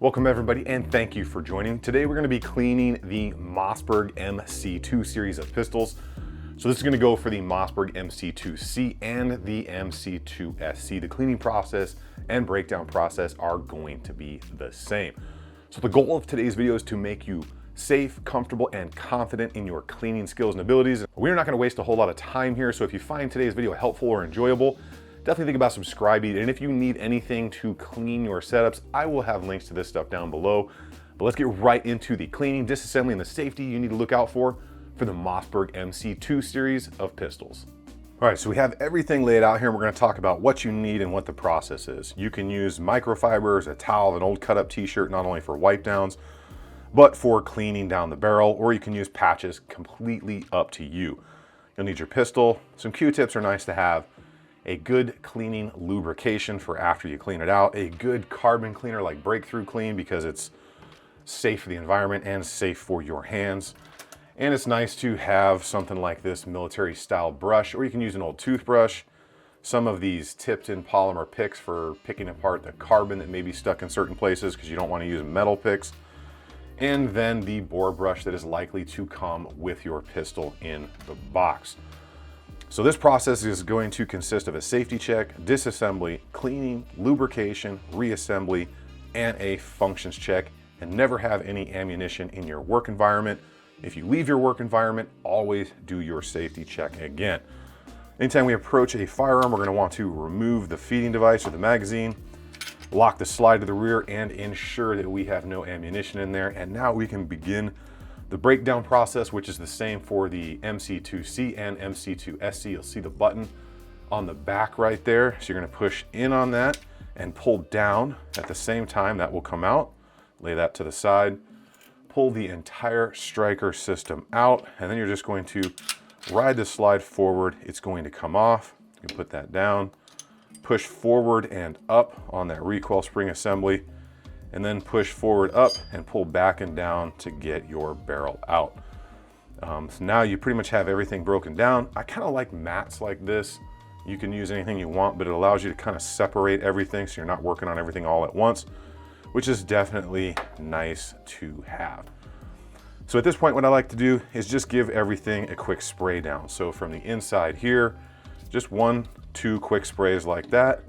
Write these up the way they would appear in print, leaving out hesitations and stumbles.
Welcome everybody, and thank you for joining. Today we're going to be cleaning the Mossberg MC2 series of pistols. So this is going to go for the Mossberg MC2C and the MC2SC. The cleaning process and breakdown process are going to be the same. So the goal of today's video is to make you safe, comfortable, and confident in your cleaning skills and abilities. We're not going to waste a whole lot of time here, so if you find today's video helpful or enjoyable, definitely think about subscribing. And if you need anything to clean your setups, I will have links to this stuff down below. But let's get right into the cleaning, disassembly, and the safety you need to look out for the Mossberg MC2 series of pistols. All right, so we have everything laid out here, and we're going to talk about what you need and what the process is. You can use microfibers, a towel, an old cut-up t-shirt, not only for wipe downs, but for cleaning down the barrel, or you can use patches, completely up to you. You'll need your pistol. Some Q-tips are nice to have. A good cleaning lubrication for after you clean it out. A good carbon cleaner like Breakthrough Clean, because it's safe for the environment and safe for your hands. And it's nice to have something like this military style brush, or you can use an old toothbrush. Some of these tipped in polymer picks for picking apart the carbon that may be stuck in certain places because you don't want to use metal picks. And then the bore brush that is likely to come with your pistol in the box. So this process is going to consist of a safety check, disassembly, cleaning, lubrication, reassembly, and a functions check. And never have any ammunition in your work environment. If you leave your work environment, always do your safety check again. Anytime we approach a firearm, we're going to want to remove the feeding device or the magazine, lock the slide to the rear, and ensure that we have no ammunition in there. And now we can begin the breakdown process, which is the same for the MC2C and MC2SC. You'll see the button on the back right there. So you're going to push in on that and pull down at the same time. That will come out. Lay that to the side. Pull the entire striker system out, and then you're just going to ride the slide forward. It's going to come off. You can put that down. Push forward and up on that recoil spring assembly, and then push forward up and pull back and down to get your barrel out. So now you pretty much have everything broken down. I kind of like mats like this. You can use anything you want, but it allows you to kind of separate everything so you're not working on everything all at once, which is definitely nice to have. So at this point, what I like to do is just give everything a quick spray down. So from the inside here, just 1-2 quick sprays like that.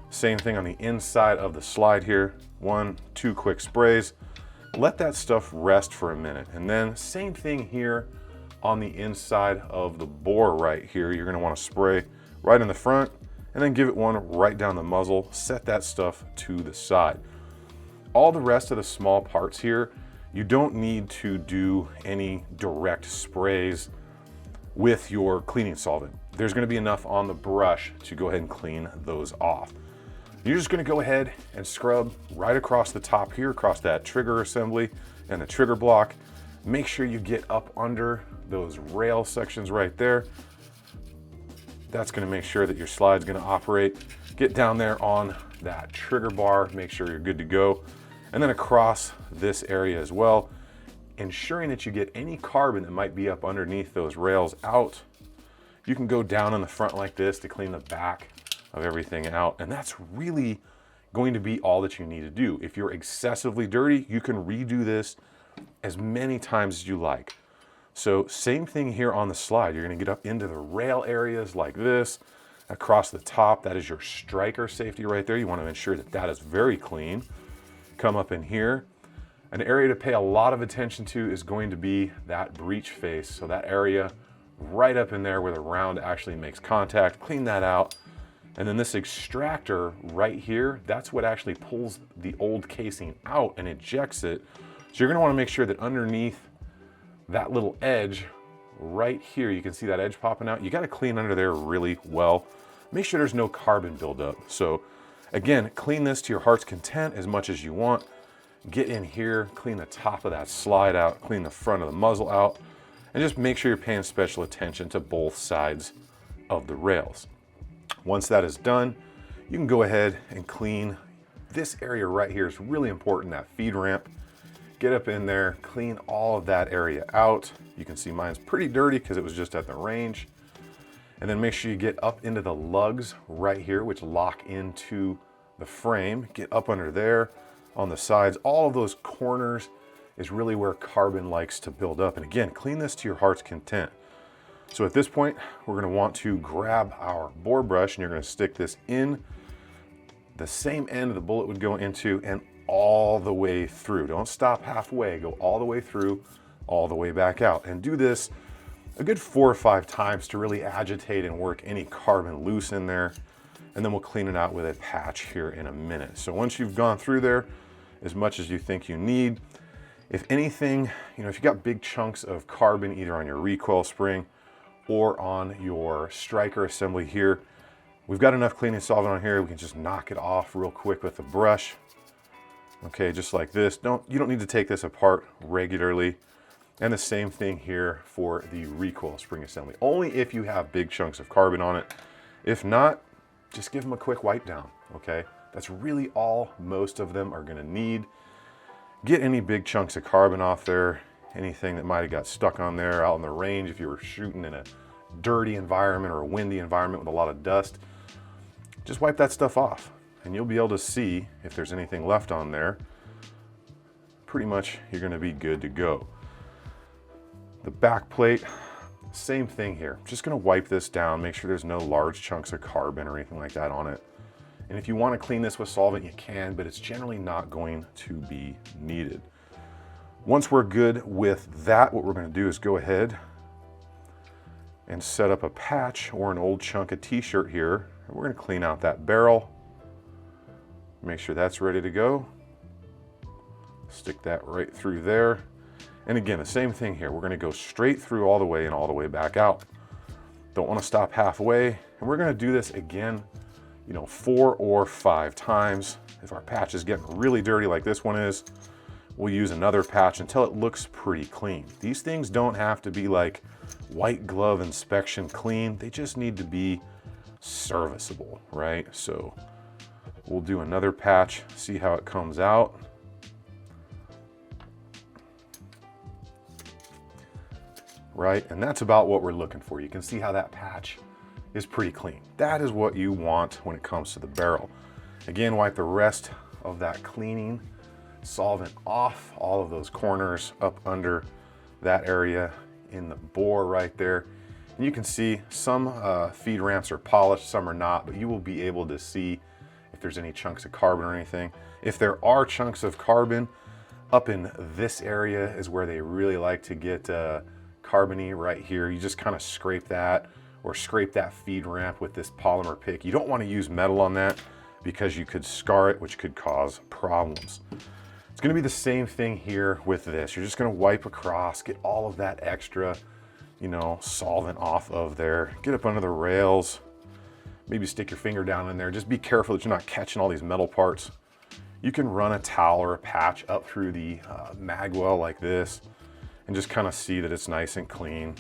Same thing on the inside of the slide here, 1-2 quick sprays. Let that stuff rest for a minute. And then same thing here on the inside of the bore right here. You're gonna wanna spray right in the front and then give it one right down the muzzle. Set that stuff to the side. All the rest of the small parts here, you don't need to do any direct sprays with your cleaning solvent. There's going to be enough on the brush to go ahead and clean those off. You're just going to go ahead and scrub right across the top here, across that trigger assembly and the trigger block. Make sure you get up under those rail sections right there. That's going to make sure that your slide's going to operate. Get down there on that trigger bar, make sure you're good to go. And then across this area as well, ensuring that you get any carbon that might be up underneath those rails out. You can go down in the front like this to clean the back of everything out. And that's really going to be all that you need to do. If you're excessively dirty, you can redo this as many times as you like. So same thing here on the slide. You're going to get up into the rail areas like this. Across the top, that is your striker safety right there. You want to ensure that that is very clean. Come up in here. An area to pay a lot of attention to is going to be that breech face. So that area right up in there where the round actually makes contact, clean that out. And then this extractor right here, that's what actually pulls the old casing out and ejects it. So you're going to want to make sure that underneath that little edge right here, you can see that edge popping out. You got to clean under there really well. Make sure there's no carbon buildup. So again, clean this to your heart's content as much as you want. Get in here, clean the top of that slide out, clean the front of the muzzle out, and just make sure you're paying special attention to both sides of the rails. Once that is done, you can go ahead and clean this area right here. Is really important, that feed ramp. Get up in there, clean all of that area out. You can see mine's pretty dirty because it was just at the range. And then make sure you get up into the lugs right here, which lock into the frame. Get up under there. on the sides. All of those corners is really where carbon likes to build up. And again, clean this to your heart's content. So at this point, we're gonna want to grab our bore brush and you're gonna stick this in the same end the bullet would go into and all the way through. Don't stop halfway, go all the way through, all the way back out. And do this a good 4 or 5 times to really agitate and work any carbon loose in there. And then we'll clean it out with a patch here in a minute. So once you've gone through there as much as you think you need, if anything, if you got big chunks of carbon either on your recoil spring or on your striker assembly here, we've got enough cleaning solvent on here. We can just knock it off real quick with a brush. Okay, just like this. You don't need to take this apart regularly. And the same thing here for the recoil spring assembly. Only if you have big chunks of carbon on it. If not, just give them a quick wipe down, okay? That's really all most of them are gonna need. Get any big chunks of carbon off there, anything that might have got stuck on there out in the range if you were shooting in a dirty environment or a windy environment with a lot of dust. Just wipe that stuff off and you'll be able to see if there's anything left on there. Pretty much you're gonna be good to go. The back plate, same thing here. Just gonna wipe this down, make sure there's no large chunks of carbon or anything like that on it. And if you wanna clean this with solvent, you can, but it's generally not going to be needed. Once we're good with that, what we're gonna do is go ahead and set up a patch or an old chunk of t-shirt here. And we're gonna clean out that barrel. Make sure that's ready to go. Stick that right through there. And again, the same thing here. We're gonna go straight through all the way and all the way back out. Don't wanna stop halfway. And we're gonna do this again, 4 or 5 times. If our patch is getting really dirty like this one is, we'll use another patch until it looks pretty clean. These things don't have to be like white glove inspection clean. They just need to be serviceable, right? So we'll do another patch, see how it comes out. Right, and that's about what we're looking for. You can see how that patch is pretty clean. That is what you want when it comes to the barrel. Again, wipe the rest of that cleaning solvent off, all of those corners up under that area in the bore right there. And you can see some feed ramps are polished, some are not, but you will be able to see if there's any chunks of carbon or anything. If there are chunks of carbon, up in this area is where they really like to get carbony right here. You just kind of scrape that or scrape that feed ramp with this polymer pick. You don't want to use metal on that because you could scar it, which could cause problems. It's going to be the same thing here with this. You're just going to wipe across, get all of that extra, solvent off of there. Get up under the rails, maybe stick your finger down in there. Just be careful that you're not catching all these metal parts. You can run a towel or a patch up through the mag well like this and just kind of see that it's nice and clean.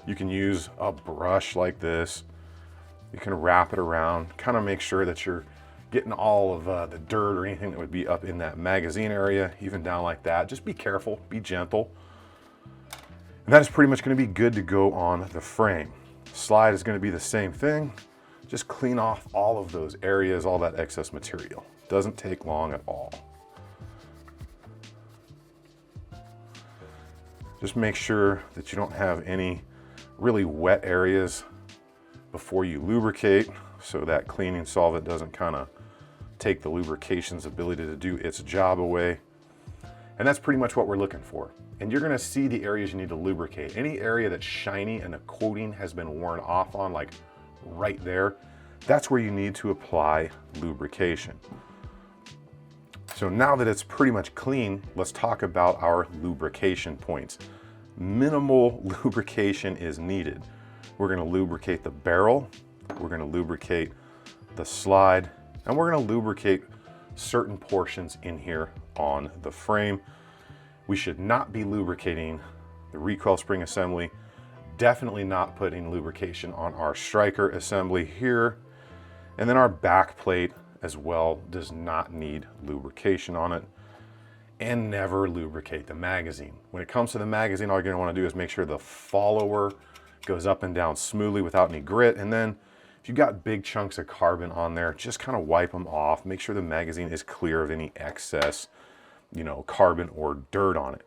You can use a brush like this. You can wrap it around, kind of make sure that you're getting all of the dirt or anything that would be up in that magazine area, even down like that. Just be careful, be gentle. And that is pretty much gonna be good to go on the frame. Slide is gonna be the same thing. Just clean off all of those areas, all that excess material. Doesn't take long at all. Just make sure that you don't have any really wet areas before you lubricate, so that cleaning solvent doesn't kind of take the lubrication's ability to do its job away. And that's pretty much what we're looking for. And you're gonna see the areas you need to lubricate. Any area that's shiny and the coating has been worn off on, like right there, that's where you need to apply lubrication. So now that it's pretty much clean, let's talk about our lubrication points. Minimal lubrication is needed. We're gonna lubricate the barrel, we're gonna lubricate the slide, and we're gonna lubricate certain portions in here on the frame. We should not be lubricating the recoil spring assembly, definitely not putting lubrication on our striker assembly here, and then our back plate as well does not need lubrication on it. And never lubricate the magazine. When it comes to the magazine, all you're gonna wanna do is make sure the follower goes up and down smoothly without any grit, and then If you've got big chunks of carbon on there, just kind of wipe them off. Make sure the magazine is clear of any excess, you know, carbon or dirt on it.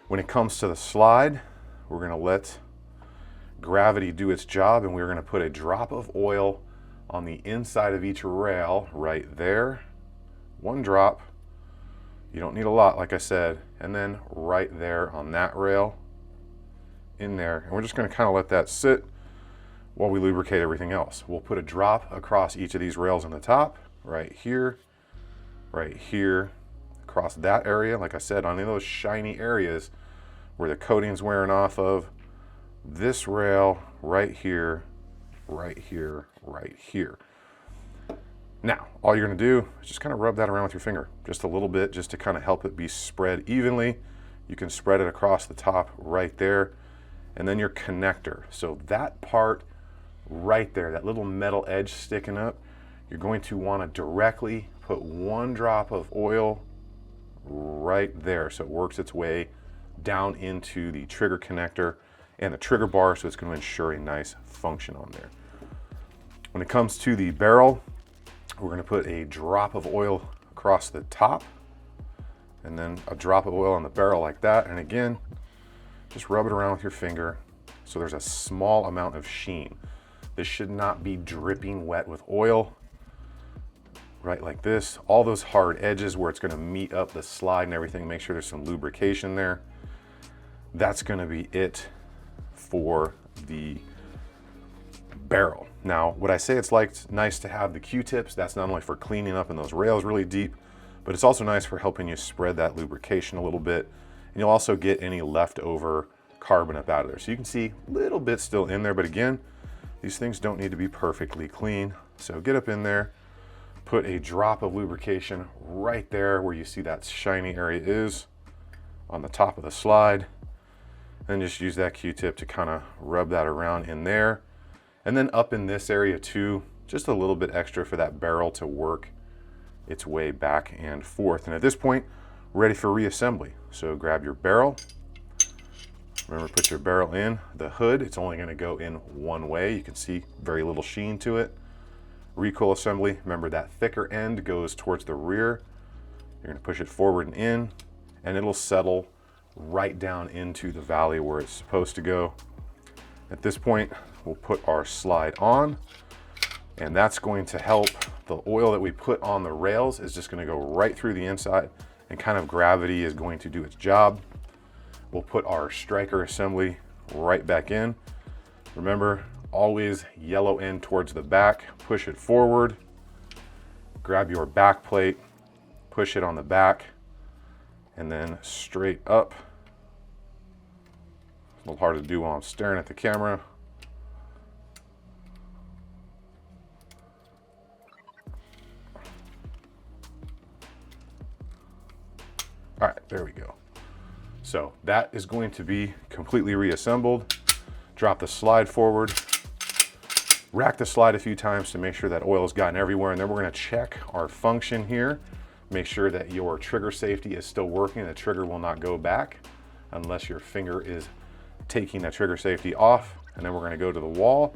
When it comes to the slide, we're gonna let gravity do its job, and we're gonna put a drop of oil on the inside of each rail right there. One drop. You don't need a lot, like I said. And then right there on that rail, in there. And we're just gonna kind of let that sit while we lubricate everything else. We'll put a drop across each of these rails on the top, right here, across that area. Like I said, on any of those shiny areas where the coating's wearing off of, this rail right here, right here, right here. Now, all you're gonna do is just kind of rub that around with your finger, just a little bit, just to kind of help it be spread evenly. You can spread it across the top right there, and then your connector. So that part right there, that little metal edge sticking up, you're going to want to directly put one drop of oil right there so it works its way down into the trigger connector and the trigger bar, so it's going to ensure a nice function on there. When it comes to the barrel, we're going to put a drop of oil across the top and then a drop of oil on the barrel like that, and again, just rub it around with your finger so there's a small amount of sheen. This should not be dripping wet with oil, right like this. All those hard edges where it's gonna meet up the slide and everything, make sure there's some lubrication there. That's gonna be it for the barrel. Now, would I say it's nice to have the Q-tips? That's not only for cleaning up in those rails really deep, but it's also nice for helping you spread that lubrication a little bit. And you'll also get any leftover carbon up out of there. So you can see a little bit still in there, but again, these things don't need to be perfectly clean. So get up in there, put a drop of lubrication right there where you see that shiny area is on the top of the slide. And just use that Q-tip to kind of rub that around in there. And then up in this area too, just a little bit extra for that barrel to work its way back and forth. And at this point, ready for reassembly. So grab your barrel. Remember, put your barrel in the hood. It's only going to go in one way. You can see very little sheen to it. Recoil assembly. Remember, that thicker end goes towards the rear. You're going to push it forward and in, and it'll settle right down into the valley where it's supposed to go. At this point, we'll put our slide on, and that's going to help. The oil that we put on the rails is just going to go right through the inside, and kind of gravity is going to do its job. We'll put our striker assembly right back in. Remember, always yellow end towards the back, push it forward, grab your back plate, push it on the back, and then straight up. A little hard to do while I'm staring at the camera. All right, there we go. So that is going to be completely reassembled. Drop the slide forward, rack the slide a few times to make sure that oil has gotten everywhere, and then we're going to check our function here. Make sure that your trigger safety is still working. The trigger will not go back unless your finger is taking that trigger safety off. And then we're going to go to the wall,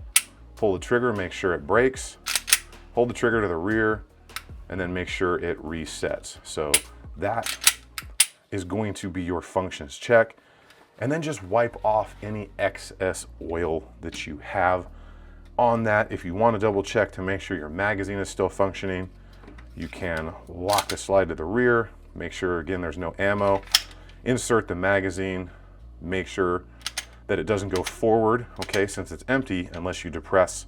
pull the trigger, make sure it breaks, hold the trigger to the rear, and then make sure it resets. So that is going to be your functions check. And then just wipe off any excess oil that you have on that. If you want to double check to make sure your magazine is still functioning, you can lock the slide to the rear, make sure again there's no ammo, insert the magazine, make sure that it doesn't go forward, okay, since it's empty, unless you depress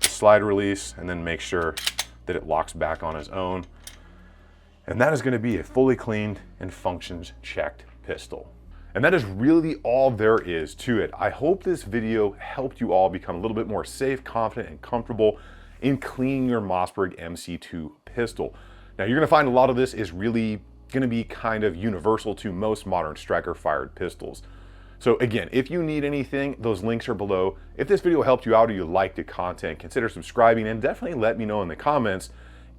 the slide release, and then make sure that it locks back on its own. And that is going to be a fully cleaned and functions checked pistol. And that is really all there is to it. I hope this video helped you all become a little bit more safe, confident, and comfortable in cleaning your Mossberg MC2 pistol. Now, you're going to find a lot of this is really going to be kind of universal to most modern striker fired pistols. So again, if you need anything, those links are below. If this video helped you out or you liked the content, consider subscribing, and definitely let me know in the comments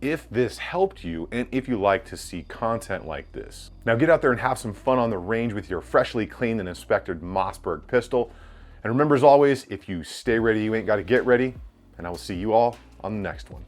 if this helped you and if you like to see content like this. Now get out there and have some fun on the range with your freshly cleaned and inspected Mossberg pistol. And remember, as always, if you stay ready, you ain't got to get ready. and I will see you all on the next one.